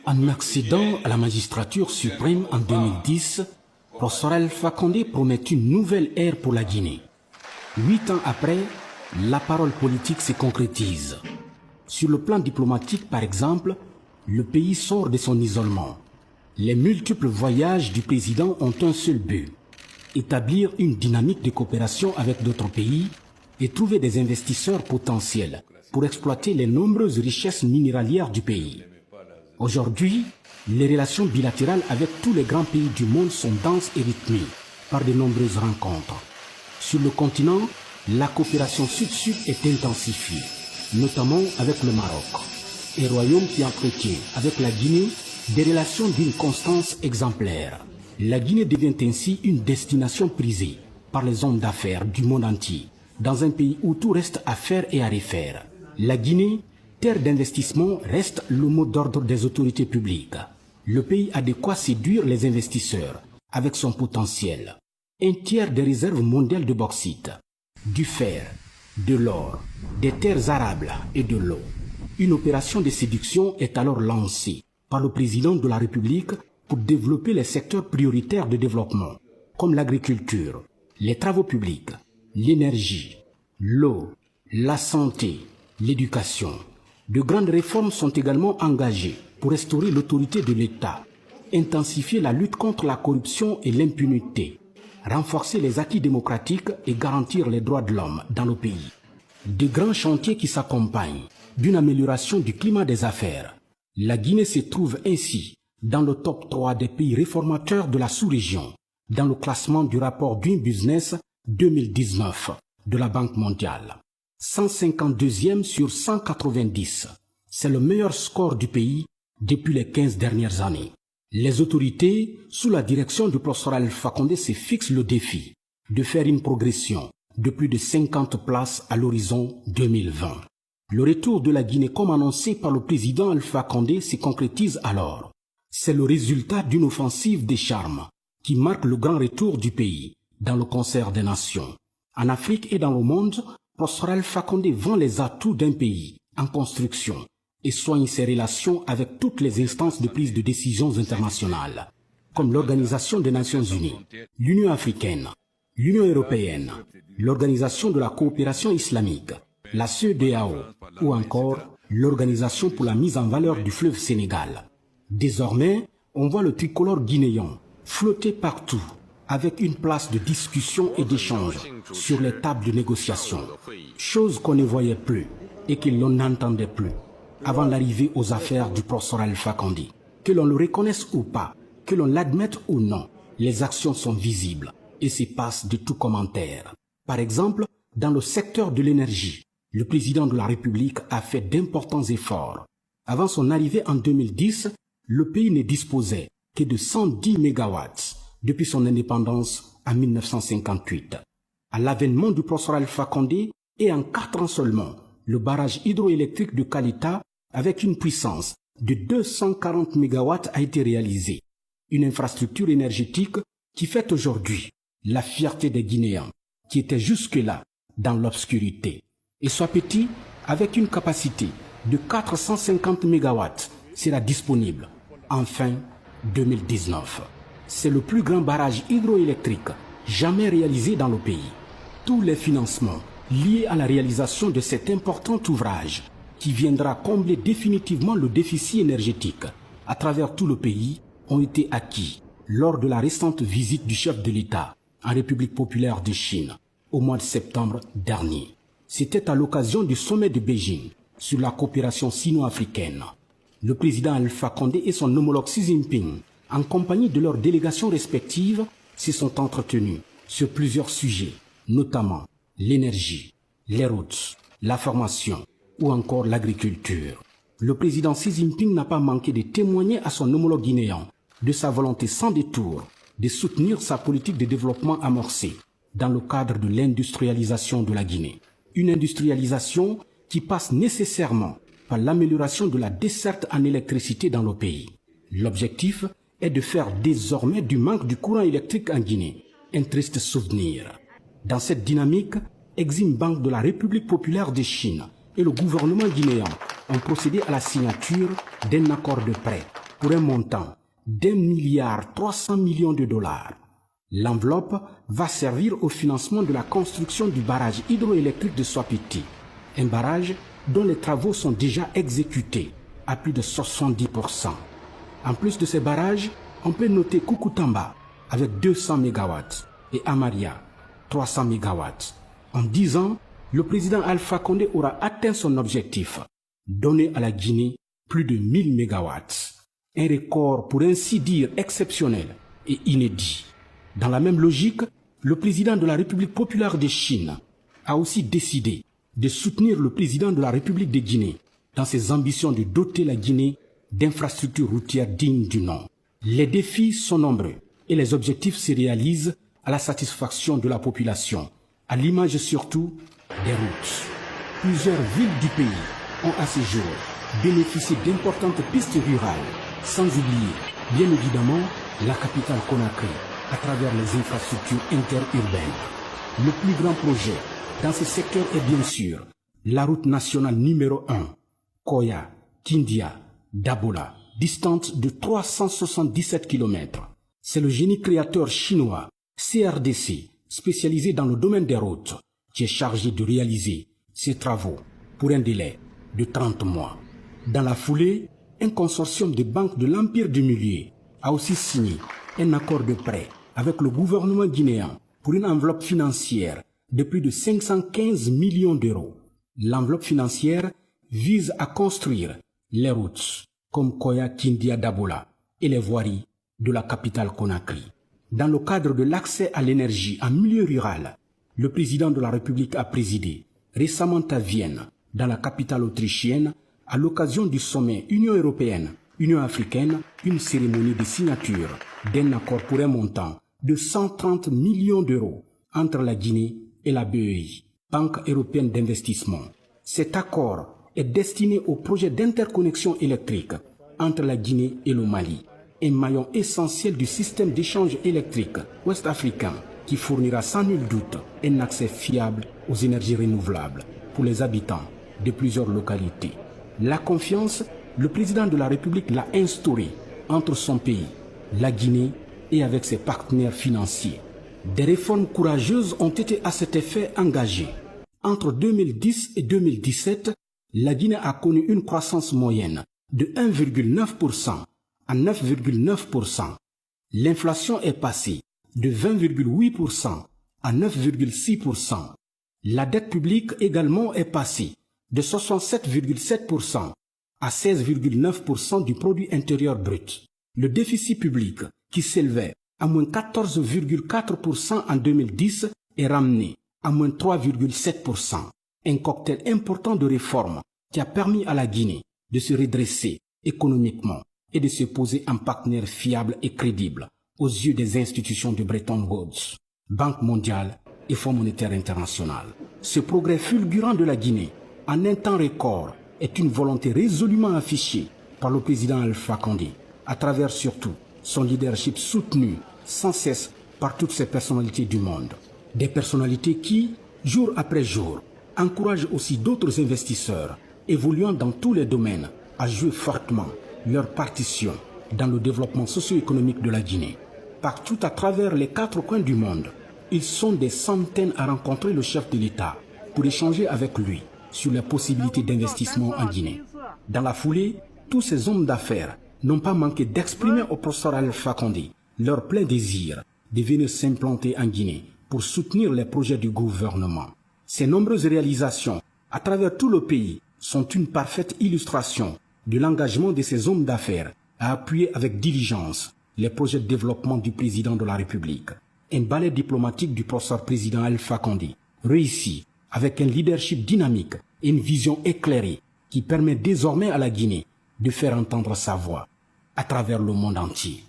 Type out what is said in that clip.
En accédant à la magistrature suprême en 2010, professeur Alpha Condé promet une nouvelle ère pour la Guinée. 8 ans après, la parole politique se concrétise. Sur le plan diplomatique, par exemple, le pays sort de son isolement. Les multiples voyages du président ont un seul but: établir une dynamique de coopération avec d'autres pays et trouver des investisseurs potentiels pour exploiter les nombreuses richesses minéralières du pays. Aujourd'hui, les relations bilatérales avec tous les grands pays du monde sont denses et rythmées par de nombreuses rencontres. Sur le continent, la coopération sud-sud est intensifiée, notamment avec le Maroc, un royaume qui entretient avec la Guinée des relations d'une constance exemplaire. La Guinée devient ainsi une destination prisée par les hommes d'affaires du monde entier, dans un pays où tout reste à faire et à refaire. La Guinée, terre d'investissement, reste le mot d'ordre des autorités publiques. Le pays a de quoi séduire les investisseurs avec son potentiel. Un tiers des réserves mondiales de bauxite, du fer, de l'or, des terres arables et de l'eau. Une opération de séduction est alors lancée par le président de la République pour développer les secteurs prioritaires de développement, comme l'agriculture, les travaux publics, l'énergie, l'eau, la santé, l'éducation. De grandes réformes sont également engagées pour restaurer l'autorité de l'État, intensifier la lutte contre la corruption et l'impunité, renforcer les acquis démocratiques et garantir les droits de l'homme dans le pays. De grands chantiers qui s'accompagnent d'une amélioration du climat des affaires. La Guinée se trouve ainsi dans le top 3 des pays réformateurs de la sous-région, dans le classement du rapport Doing Business 2019 de la Banque mondiale. 152e sur 190. C'est le meilleur score du pays depuis les 15 dernières années. Les autorités, sous la direction du professeur Alpha Condé, se fixent le défi de faire une progression de plus de 50 places à l'horizon 2020. Le retour de la Guinée, comme annoncé par le président Alpha Condé, se concrétise alors. C'est le résultat d'une offensive des charmes qui marque le grand retour du pays dans le concert des nations. En Afrique et dans le monde, professeur Alpha Condé vend les atouts d'un pays en construction et soigne ses relations avec toutes les instances de prise de décisions internationales, comme l'Organisation des Nations Unies, l'Union africaine, l'Union européenne, l'Organisation de la coopération islamique, la CEDEAO ou encore l'Organisation pour la mise en valeur du fleuve Sénégal. Désormais, on voit le tricolore guinéen flotter partout avec une place de discussion et d'échange sur les tables de négociation, chose qu'on ne voyait plus et que l'on n'entendait plus avant l'arrivée aux affaires du professeur Alpha Condé. Que l'on le reconnaisse ou pas, que l'on l'admette ou non, les actions sont visibles et se passent de tout commentaire. Par exemple, dans le secteur de l'énergie, le président de la République a fait d'importants efforts. Avant son arrivée en 2010, le pays ne disposait que de 110 mégawatts depuis son indépendance en 1958. À l'avènement du professeur Alpha Condé et en 4 ans seulement, le barrage hydroélectrique de Kalita avec une puissance de 240 mégawatts a été réalisé. Une infrastructure énergétique qui fait aujourd'hui la fierté des Guinéens qui étaient jusque-là dans l'obscurité. Et soit petit, avec une capacité de 450 mégawatts, sera disponible en fin 2019. C'est le plus grand barrage hydroélectrique jamais réalisé dans le pays. Tous les financements liés à la réalisation de cet important ouvrage qui viendra combler définitivement le déficit énergétique à travers tout le pays ont été acquis lors de la récente visite du chef de l'État en République populaire de Chine au mois de septembre dernier. C'était à l'occasion du sommet de Beijing sur la coopération sino-africaine. Le président Alpha Condé et son homologue Xi Jinping, en compagnie de leurs délégations respectives, se sont entretenus sur plusieurs sujets, notamment l'énergie, les routes, la formation ou encore l'agriculture. Le président Xi Jinping n'a pas manqué de témoigner à son homologue guinéen de sa volonté sans détour de soutenir sa politique de développement amorcée dans le cadre de l'industrialisation de la Guinée. Une industrialisation qui passe nécessairement par l'amélioration de la desserte en électricité dans le pays. L'objectif est de faire désormais du manque du courant électrique en Guinée un triste souvenir. Dans cette dynamique, Exim Bank de la République populaire de Chine et le gouvernement guinéen ont procédé à la signature d'un accord de prêt pour un montant d'1,3 milliard de dollars. L'enveloppe va servir au financement de la construction du barrage hydroélectrique de Swapiti, un barrage dont les travaux sont déjà exécutés à plus de 70%. En plus de ces barrages, on peut noter Kukutamba avec 200 MW et Amaria 300 MW. En 10 ans, le président Alpha Condé aura atteint son objectif, donner à la Guinée plus de 1000 MW. Un record pour ainsi dire exceptionnel et inédit. Dans la même logique, le président de la République populaire de Chine a aussi décidé de soutenir le président de la République de Guinée dans ses ambitions de doter la Guinée d'infrastructures routières dignes du nom. Les défis sont nombreux et les objectifs se réalisent à la satisfaction de la population, à l'image surtout des routes. Plusieurs villes du pays ont à ce jour bénéficié d'importantes pistes rurales, sans oublier, bien évidemment, la capitale Conakry, à travers les infrastructures interurbaines. Le plus grand projet dans ce secteur est bien sûr la route nationale numéro 1, Koya, Kindia, Dabola, distante de 377 km. C'est le génie créateur chinois CRDC, spécialisé dans le domaine des routes, qui est chargé de réaliser ces travaux pour un délai de 30 mois. Dans la foulée, un consortium de banques de l'Empire du Milieu a aussi signé un accord de prêt avec le gouvernement guinéen pour une enveloppe financière de plus de 515 millions d'euros. L'enveloppe financière vise à construire les routes comme Koya, Kindia, Dabola et les voiries de la capitale Conakry. Dans le cadre de l'accès à l'énergie en milieu rural, le président de la République a présidé récemment à Vienne, dans la capitale autrichienne, à l'occasion du sommet Union européenne-Union africaine, une cérémonie de signature d'un accord pour un montant de 130 millions d'euros entre la Guinée et la BEI, Banque européenne d'investissement. Cet accord est destiné au projet d'interconnexion électrique entre la Guinée et le Mali, un maillon essentiel du système d'échange électrique ouest-africain qui fournira sans nul doute un accès fiable aux énergies renouvelables pour les habitants de plusieurs localités. La confiance, le président de la République l'a instaurée entre son pays, la Guinée, et avec ses partenaires financiers. Des réformes courageuses ont été à cet effet engagées. Entre 2010 et 2017, la Guinée a connu une croissance moyenne de 1,9% à 9,9%. L'inflation est passée de 20,8% à 9,6%. La dette publique également est passée de 67,7% à 16,9% du produit intérieur brut. Le déficit public, qui s'élevait à moins 14,4% en 2010, est ramené à moins 3,7%. Un cocktail important de réformes qui a permis à la Guinée de se redresser économiquement et de se poser en partenaire fiable et crédible aux yeux des institutions de Bretton Woods, Banque mondiale et Fonds monétaire international. Ce progrès fulgurant de la Guinée en un temps record est une volonté résolument affichée par le président Alpha Condé, à travers surtout son leadership soutenu sans cesse par toutes ces personnalités du monde. Des personnalités qui, jour après jour, encouragent aussi d'autres investisseurs évoluant dans tous les domaines à jouer fortement leur partition dans le développement socio-économique de la Guinée. Partout à travers les 4 coins du monde, ils sont des centaines à rencontrer le chef de l'État pour échanger avec lui sur les possibilités d'investissement en Guinée. Dans la foulée, tous ces hommes d'affaires n'ont pas manqué d'exprimer au professeur Alpha Condé leur plein désir de venir s'implanter en Guinée pour soutenir les projets du gouvernement. Ces nombreuses réalisations à travers tout le pays sont une parfaite illustration de l'engagement de ces hommes d'affaires à appuyer avec diligence les projets de développement du président de la République. Un balai diplomatique du professeur président Alpha Condé réussi avec un leadership dynamique et une vision éclairée qui permet désormais à la Guinée de faire entendre sa voix à travers le monde entier.